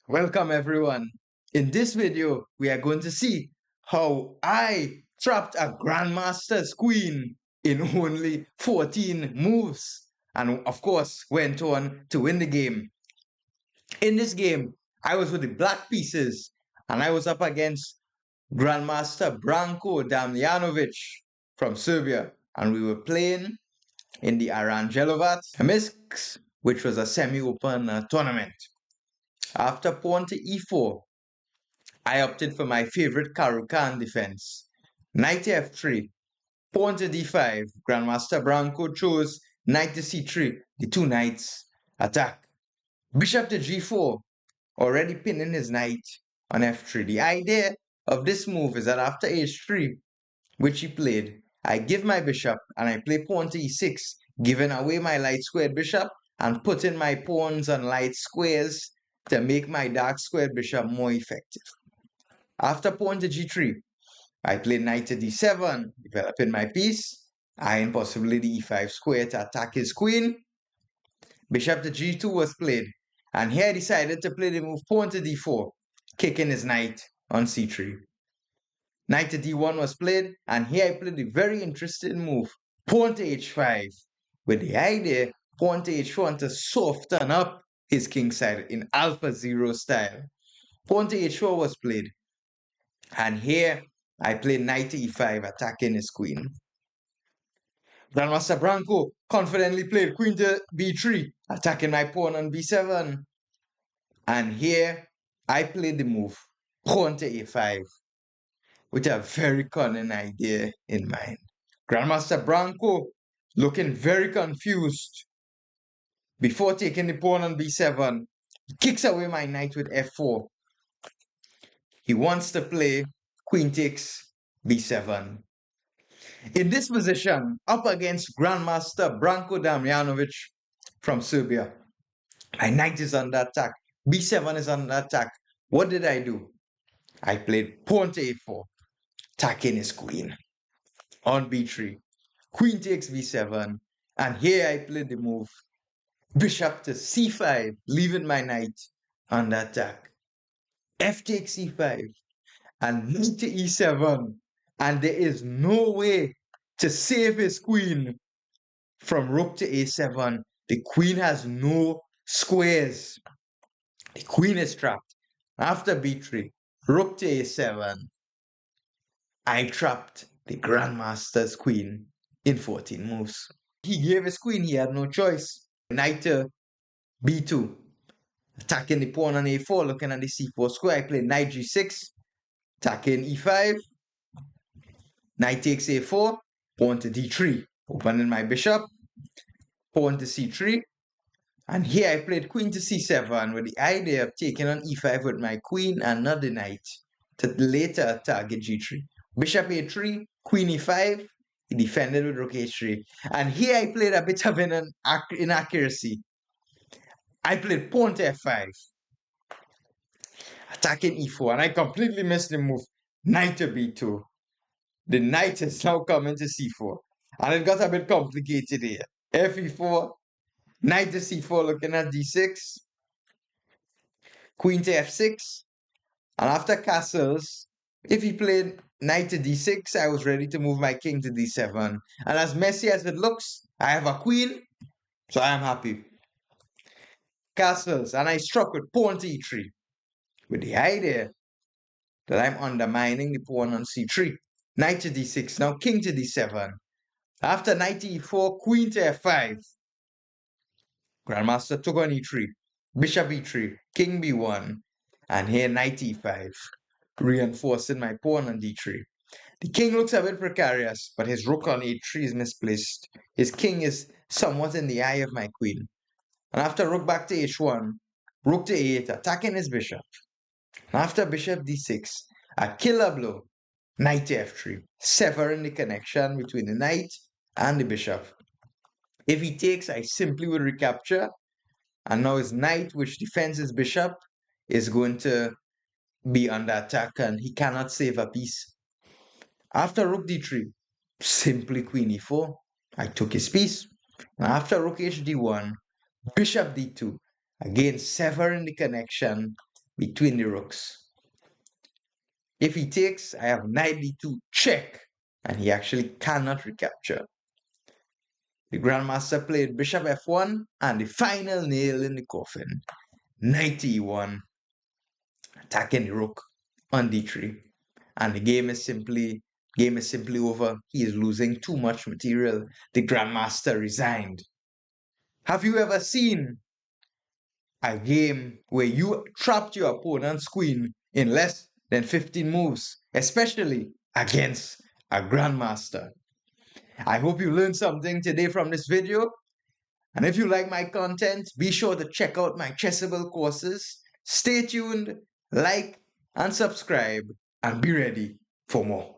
Welcome everyone. In this video, we are going to see how I trapped a Grandmaster's Queen in only 14 moves and of course went on to win the game. In this game, I was with the black pieces and I was up against Grandmaster Branko Damjanovic from Serbia and we were playing in the Aranjelovac Mix, which was a semi-open tournament. After pawn to e4, I opted for my favorite Karukan defense. Knight to f3, pawn to d5. Grandmaster Branko chose knight to c3. The two knights attack. Bishop to g4, already pinning his knight on f3. The idea of this move is that after h3, which he played, I give my bishop and I play pawn to e6, giving away my light squared bishop and putting my pawns on light squares to make my dark squared bishop more effective. After pawn to g3, I play knight to d7, developing my piece, eyeing possibly the e5 square to attack his queen. Bishop to g2 was played, and here I decided to play the move pawn to d4, kicking his knight on c3. Knight to d1 was played, and here I played the very interesting move, pawn to h5, with the idea pawn to h1 to soften up his king side in Alpha Zero style. Pawn to h4 was played, and here I play knight to e5, attacking his queen. Grandmaster Branko confidently played queen to b3, attacking my pawn on b7. And here I played the move, pawn to a5, with a very cunning idea in mind. Grandmaster Branko looking very confused. Before taking the pawn on b7, he kicks away my knight with f4. He wants to play queen takes b7. In this position, up against Grandmaster Branko Damjanovic from Serbia, my knight is under attack. b7 is under attack. What did I do? I played pawn to a4, attacking his queen. On b3, queen takes b7, and here I played the move bishop to c5, leaving my knight under attack. F takes e5, and knight to e7, and there is no way to save his queen from rook to a7. The queen has no squares. The queen is trapped. After b3, rook to a7, I trapped the Grandmaster's queen in 14 moves. He gave his queen, he had no choice. Knight to b2, attacking the pawn on a4, looking at the c4 square. I played knight g6, attacking e5, knight takes a4, pawn to d3, opening my bishop, pawn to c3, and here I played queen to c7 with the idea of taking on e5 with my queen and not the knight to later target g3. Bishop a3, queen e5, he defended with rook h3. And here I played a bit of an inaccuracy. I played pawn to f5, attacking e4, and I completely missed the move, knight to b2. The knight is now coming to c4, and it got a bit complicated here. F e4, knight to c4, looking at d6, queen to f6, and after castles, if he played knight to d6, I was ready to move my king to d7. And as messy as it looks, I have a queen, so I am happy. Castles, and I struck with pawn to e3, with the idea that I'm undermining the pawn on c3. Knight to d6, now king to d7. After knight to e4, queen to f5. Grandmaster took on e3, bishop e3, king b1, and here knight e5, reinforcing my pawn on d3. The king looks a bit precarious, but his rook on a3 is misplaced. His king is somewhat in the eye of my queen. And after rook back to h1, rook to a8, attacking his bishop. And after bishop d6, a killer blow, knight to f3, severing the connection between the knight and the bishop. If he takes, I simply would recapture, and now his knight, which defends his bishop, is going to be under attack and he cannot save a piece. After rook d3, simply queen e4, I took his piece. And after rook h d1, bishop d2, again severing the connection between the rooks. If he takes, I have knight d2 check, and he actually cannot recapture. The Grandmaster played bishop f1, and the final nail in the coffin, knight e1, attacking the rook on d3, and the game is simply over. He is losing too much material. The Grandmaster resigned. Have you ever seen a game where you trapped your opponent's queen in less than 15 moves, especially against a Grandmaster? I hope you learned something today from this video. And if you like my content, be sure to check out my Chessable courses. Stay tuned, like, and subscribe, and be ready for more.